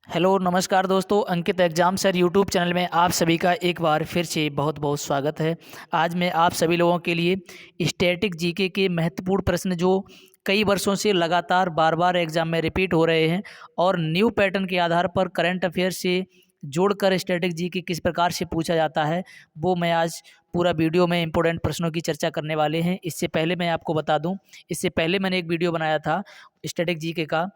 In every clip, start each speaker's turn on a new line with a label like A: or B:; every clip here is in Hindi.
A: हेलो नमस्कार दोस्तों, अंकित एग्जाम सर यूट्यूब चैनल में आप सभी का एक बार फिर से बहुत बहुत स्वागत है। आज मैं आप सभी लोगों के लिए स्टैटिक जीके के महत्वपूर्ण प्रश्न जो कई वर्षों से लगातार बार बार एग्जाम में रिपीट हो रहे हैं और न्यू पैटर्न के आधार पर करंट अफेयर से जोड़कर स्टैटिक जीके किस प्रकार से पूछा जाता है, वो मैं आज पूरा वीडियो में इंपॉर्टेंट प्रश्नों की चर्चा करने वाले हैं। इससे पहले मैं आपको बता दूं, इससे पहले मैंने एक वीडियो बनाया था स्टैटिक जीके का,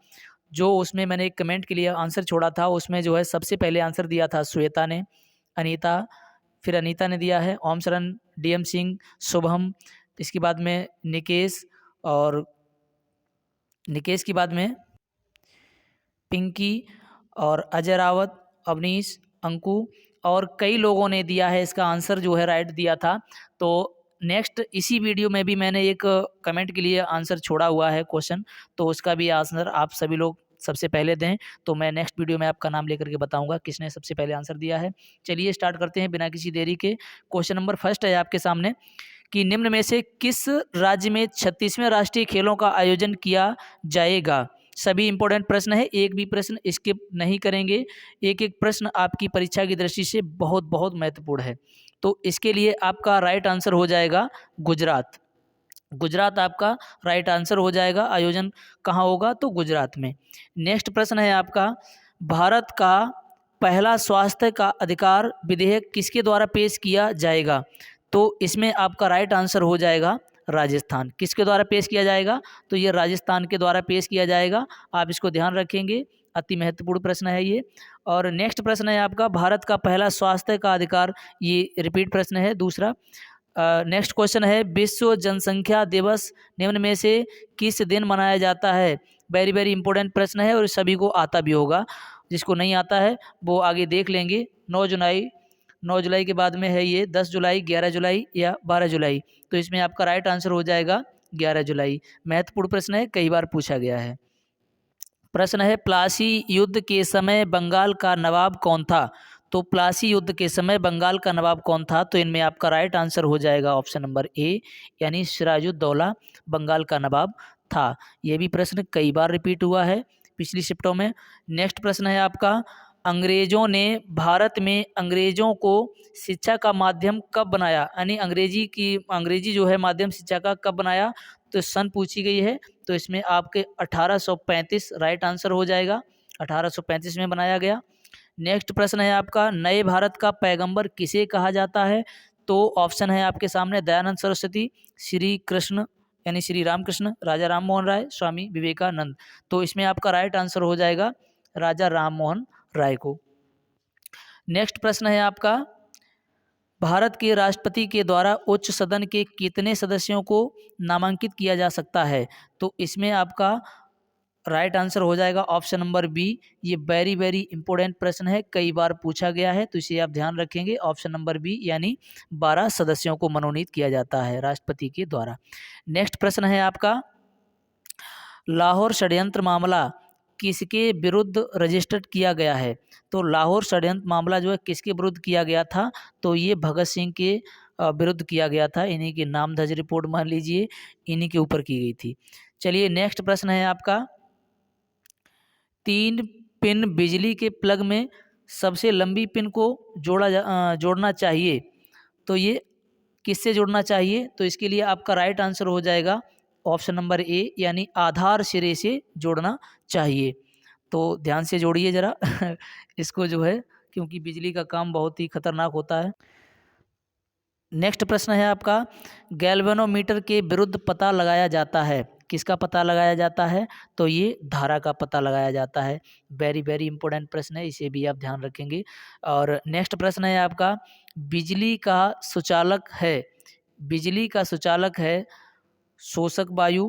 A: जो उसमें मैंने एक कमेंट के लिए आंसर छोड़ा था। उसमें जो है सबसे पहले आंसर दिया था श्वेता ने, अनीता, फिर अनीता ने दिया है, ओम शरण, डीएम सिंह, शुभम, इसके बाद में निकेश, और निकेश के बाद में पिंकी और अजय रावत, अवनीश, अंकु और कई लोगों ने दिया है इसका आंसर जो है राइट दिया था। तो नेक्स्ट इसी वीडियो में भी मैंने एक कमेंट के लिए आंसर छोड़ा हुआ है क्वेश्चन, तो उसका भी आंसर आप सभी लोग सबसे पहले दें। तो मैं नेक्स्ट वीडियो में आपका नाम लेकर के बताऊंगा किसने सबसे पहले आंसर दिया है। चलिए स्टार्ट करते हैं बिना किसी देरी के। क्वेश्चन नंबर फर्स्ट है आपके सामने कि निम्न में से किस राज्य में 36वें राष्ट्रीय खेलों का आयोजन किया जाएगा। सभी इंपॉर्टेंट प्रश्न है, एक भी प्रश्न स्किप नहीं करेंगे। एक एक प्रश्न आपकी परीक्षा की दृष्टि से बहुत बहुत महत्वपूर्ण है। तो इसके लिए आपका राइट आंसर हो जाएगा गुजरात। गुजरात आपका राइट आंसर हो जाएगा। आयोजन कहाँ होगा? तो गुजरात में। नेक्स्ट प्रश्न है आपका, भारत का पहला स्वास्थ्य का अधिकार विधेयक किसके द्वारा पेश किया जाएगा? तो इसमें आपका राइट आंसर हो जाएगा राजस्थान। किसके द्वारा पेश किया जाएगा? तो ये राजस्थान के द्वारा पेश किया जाएगा। आप इसको ध्यान रखेंगे, अति महत्वपूर्ण प्रश्न है ये। और नेक्स्ट प्रश्न है आपका, भारत का पहला स्वास्थ्य का अधिकार, ये रिपीट प्रश्न है दूसरा। नेक्स्ट क्वेश्चन है, विश्व जनसंख्या दिवस निम्न में से किस दिन मनाया जाता है? वेरी वेरी इंपॉर्टेंट प्रश्न है और सभी को आता भी होगा। जिसको नहीं आता है वो आगे देख लेंगे। 9 जुलाई, 9 जुलाई के बाद में है ये 10 जुलाई, 11 जुलाई या 12 जुलाई। तो इसमें आपका राइट आंसर हो जाएगा 11 जुलाई। महत्वपूर्ण प्रश्न है, कई बार पूछा गया है। प्रश्न है, प्लासी युद्ध के समय बंगाल का नवाब कौन था? तो प्लासी युद्ध के समय बंगाल का नवाब कौन था? तो इनमें आपका राइट आंसर हो जाएगा ऑप्शन नंबर ए, यानी सिराजुद्दौला बंगाल का नवाब था। यह भी प्रश्न कई बार रिपीट हुआ है पिछली शिफ्टों में। नेक्स्ट प्रश्न है आपका, अंग्रेजों ने भारत में अंग्रेजों को शिक्षा का माध्यम कब बनाया? यानी अंग्रेजी जो है माध्यम शिक्षा का कब बनाया? तो सन पूछी गई है। तो इसमें आपके 1835 राइट आंसर हो जाएगा। 1835 में बनाया गया। नेक्स्ट प्रश्न है आपका, नए भारत का पैगंबर किसे कहा जाता है? तो ऑप्शन है आपके सामने, दयानंद सरस्वती, श्री कृष्ण यानी श्री रामकृष्ण, राजा राम मोहन राय, स्वामी विवेकानंद। तो इसमें आपका राइट आंसर हो जाएगा राजा राम मोहन राय को। नेक्स्ट प्रश्न है आपका, भारत के राष्ट्रपति के द्वारा उच्च सदन के कितने सदस्यों को नामांकित किया जा सकता है? तो इसमें आपका राइट आंसर हो जाएगा ऑप्शन नंबर बी। ये वेरी वेरी इंपॉर्टेंट प्रश्न है, कई बार पूछा गया है, तो इसे आप ध्यान रखेंगे। ऑप्शन नंबर बी यानी 12 सदस्यों को मनोनीत किया जाता है राष्ट्रपति के द्वारा। नेक्स्ट प्रश्न है आपका, लाहौर षड्यंत्र मामला किसके विरुद्ध रजिस्टर्ड किया गया है? तो लाहौर षड्यंत्र मामला जो है किसके विरुद्ध किया गया था? तो ये भगत सिंह के विरुद्ध किया गया था। इन्हीं की नामधज रिपोर्ट मान लीजिए, इन्हीं के ऊपर की गई थी। चलिए नेक्स्ट प्रश्न है आपका, 3 पिन बिजली के प्लग में सबसे लंबी पिन को जोड़ना चाहिए, तो ये किससे जोड़ना चाहिए? तो इसके लिए आपका राइट आंसर हो जाएगा ऑप्शन नंबर ए, यानी आधार सिरे से जोड़ना चाहिए। तो ध्यान से जोड़िए ज़रा इसको जो है, क्योंकि बिजली का काम बहुत ही खतरनाक होता है। नेक्स्ट प्रश्न है आपका, गैल्वेनोमीटर के विरुद्ध पता लगाया जाता है, किसका पता लगाया जाता है? तो ये धारा का पता लगाया जाता है। वेरी वेरी इंपॉर्टेंट प्रश्न है, इसे भी आप ध्यान रखेंगे। और नेक्स्ट प्रश्न है आपका, बिजली का सुचालक है, बिजली का सुचालक है शोषक वायु,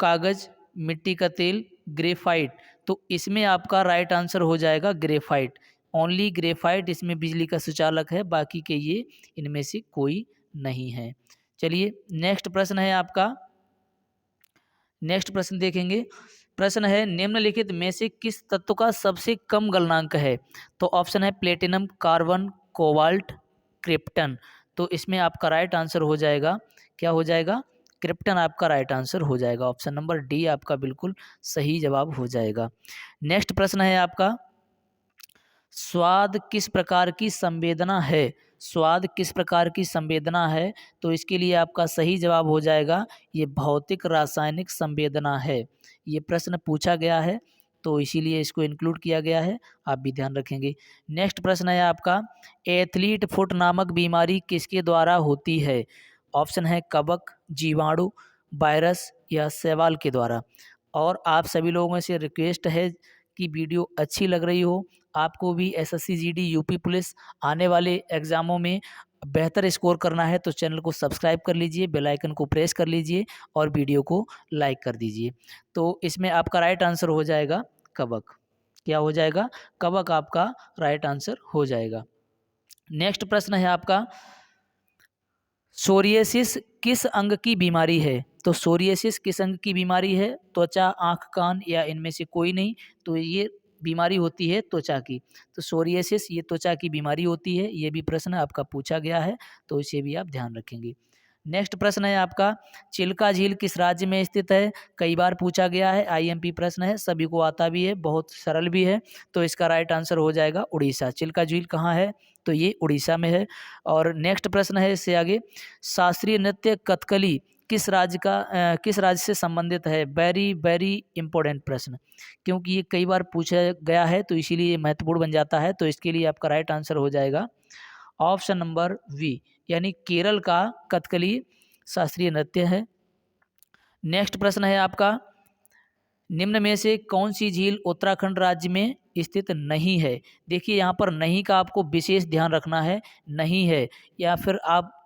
A: कागज, मिट्टी का तेल, ग्रेफाइट। तो इसमें आपका राइट आंसर हो जाएगा ग्रेफाइट। ओनली ग्रेफाइट इसमें बिजली का सुचालक है, बाकी के ये इनमें से कोई नहीं है। चलिए नेक्स्ट प्रश्न है आपका, नेक्स्ट प्रश्न देखेंगे। प्रश्न है, निम्नलिखित में से किस तत्व का सबसे कम गलनांक है? तो ऑप्शन है प्लेटिनम, कार्बन, कोबाल्ट, क्रिप्टन। तो इसमें आपका राइट आंसर हो जाएगा, क्या हो जाएगा? क्रिप्टन आपका राइट आंसर हो जाएगा। ऑप्शन नंबर डी आपका बिल्कुल सही जवाब हो जाएगा। नेक्स्ट प्रश्न है आपका, स्वाद किस प्रकार की संवेदना है? स्वाद किस प्रकार की संवेदना है? तो इसके लिए आपका सही जवाब हो जाएगा ये भौतिक रासायनिक संवेदना है। ये प्रश्न पूछा गया है तो इसीलिए इसको इंक्लूड किया गया है, आप भी ध्यान रखेंगे। नेक्स्ट प्रश्न है आपका, एथलीट फुट नामक बीमारी किसके द्वारा होती है? ऑप्शन है कवक, जीवाणु, वायरस या शैवाल के द्वारा। और आप सभी लोगों से रिक्वेस्ट है कि वीडियो अच्छी लग रही हो, आपको भी एसएससी जीडी यूपी पुलिस आने वाले एग्ज़ामों में बेहतर स्कोर करना है तो चैनल को सब्सक्राइब कर लीजिए, बेल आइकन को प्रेस कर लीजिए और वीडियो को लाइक कर दीजिए। तो इसमें आपका राइट आंसर हो जाएगा कवक। क्या हो जाएगा? कवक आपका राइट आंसर हो जाएगा। नेक्स्ट प्रश्न है आपका, सोरियासिस किस अंग की बीमारी है? तो सोरियासिस किस अंग की बीमारी है? त्वचा, आँख, कान या इनमें से कोई नहीं। तो ये बीमारी होती है त्वचा की। तो सोरियासिस ये त्वचा की बीमारी होती है। ये भी प्रश्न आपका पूछा गया है तो इसे भी आप ध्यान रखेंगे। नेक्स्ट प्रश्न है आपका, चिल्का झील किस राज्य में स्थित है? कई बार पूछा गया है, आईएमपी प्रश्न है, सभी को आता भी है, बहुत सरल भी है। तो इसका राइट आंसर हो जाएगा उड़ीसा। चिल्का झील कहाँ है? तो ये उड़ीसा में है। और नेक्स्ट प्रश्न है इससे आगे, शास्त्रीय नृत्य कथकली किस राज्य से संबंधित है? वेरी वेरी इंपॉर्टेंट प्रश्न, क्योंकि ये कई बार पूछा गया है तो इसीलिए ये महत्वपूर्ण बन जाता है। तो इसके लिए आपका राइट आंसर हो जाएगा ऑप्शन नंबर वी, यानी केरल का कथकली शास्त्रीय नृत्य है। नेक्स्ट प्रश्न है आपका, निम्न में से कौन सी झील उत्तराखंड राज्य में स्थित नहीं है? देखिए यहाँ पर नहीं का आपको विशेष ध्यान रखना है, नहीं है, या फिर आप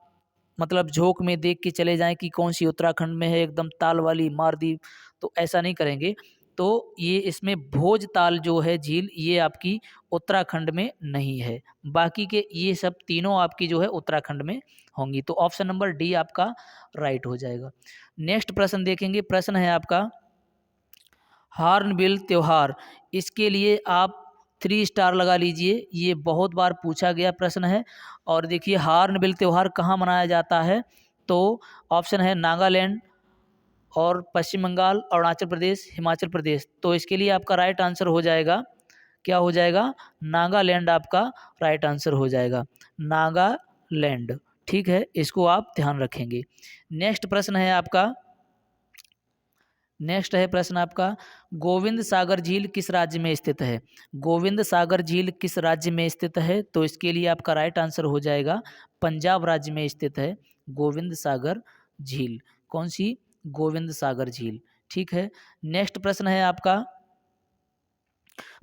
A: मतलब झोंक में देख के चले जाएं कि कौन सी उत्तराखंड में है, एकदम ताल वाली मार दी, तो ऐसा नहीं करेंगे। तो ये इसमें भोजताल जो है झील, ये आपकी उत्तराखंड में नहीं है। बाकी के ये सब तीनों आपकी जो है उत्तराखंड में होंगी। तो ऑप्शन नंबर डी आपका राइट हो जाएगा। नेक्स्ट प्रश्न देखेंगे, प्रश्न है आपका, हॉर्नबिल त्यौहार, इसके लिए आप 3 स्टार लगा लीजिए, ये बहुत बार पूछा गया प्रश्न है। और देखिए हॉर्नबिल त्यौहार कहाँ मनाया जाता है? तो ऑप्शन है नागालैंड और पश्चिम बंगाल, अरुणाचल प्रदेश, हिमाचल प्रदेश। तो इसके लिए आपका राइट आंसर हो जाएगा, क्या हो जाएगा? नागालैंड आपका राइट आंसर हो जाएगा, नागालैंड। ठीक है, इसको आप ध्यान रखेंगे। नेक्स्ट प्रश्न है आपका, नेक्स्ट है प्रश्न आपका, गोविंद सागर झील किस राज्य में स्थित है? गोविंद सागर झील किस राज्य में स्थित है? तो इसके लिए आपका राइट आंसर हो जाएगा पंजाब राज्य में स्थित है गोविंद सागर झील। कौन सी? गोविंद सागर झील। ठीक है। नेक्स्ट प्रश्न है आपका,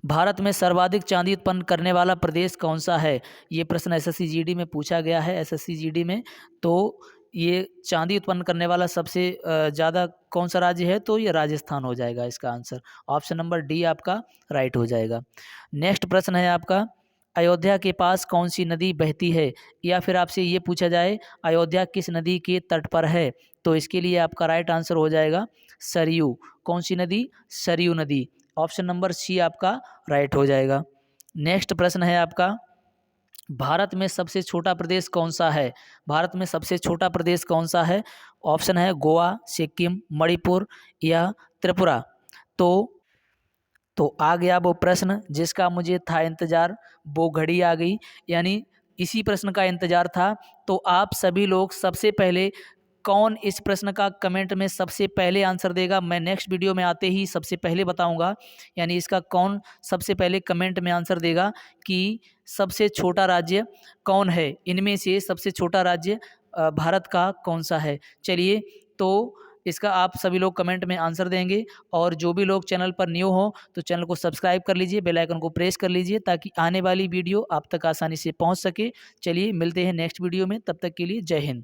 A: भारत में सर्वाधिक चांदी उत्पन्न करने वाला प्रदेश कौन सा है? ये प्रश्न एसएससी जीडी में पूछा गया है, एसएससी जीडी में। तो ये चांदी उत्पन्न करने वाला सबसे ज़्यादा कौन सा राज्य है? तो ये राजस्थान हो जाएगा इसका आंसर। ऑप्शन नंबर डी आपका राइट हो जाएगा। नेक्स्ट प्रश्न है आपका, अयोध्या के पास कौन सी नदी बहती है? या फिर आपसे ये पूछा जाए अयोध्या किस नदी के तट पर है? तो इसके लिए आपका राइट आंसर हो जाएगा सरयू। कौन सी नदी? सरयू नदी। ऑप्शन नंबर सी आपका राइट हो जाएगा। नेक्स्ट प्रश्न है आपका, भारत में सबसे छोटा प्रदेश कौन सा है? भारत में सबसे छोटा प्रदेश कौन सा है? ऑप्शन है गोवा, सिक्किम, मणिपुर या त्रिपुरा। तो आ गया वो प्रश्न जिसका मुझे था इंतज़ार, वो घड़ी आ गई, यानी इसी प्रश्न का इंतज़ार था। तो आप सभी लोग सबसे पहले कौन इस प्रश्न का कमेंट में सबसे पहले आंसर देगा, मैं नेक्स्ट वीडियो में आते ही सबसे पहले बताऊंगा। यानी इसका कौन सबसे पहले कमेंट में आंसर देगा कि सबसे छोटा राज्य कौन है, इनमें से सबसे छोटा राज्य भारत का कौन सा है। चलिए, तो इसका आप सभी लोग कमेंट में आंसर देंगे। और जो भी लोग चैनल पर न्यू हो तो चैनल को सब्सक्राइब कर लीजिए, बेल आइकन को प्रेस कर लीजिए ताकि आने वाली वीडियो आप तक आसानी से पहुंच सके। चलिए मिलते हैं नेक्स्ट वीडियो में, तब तक के लिए जय हिंद।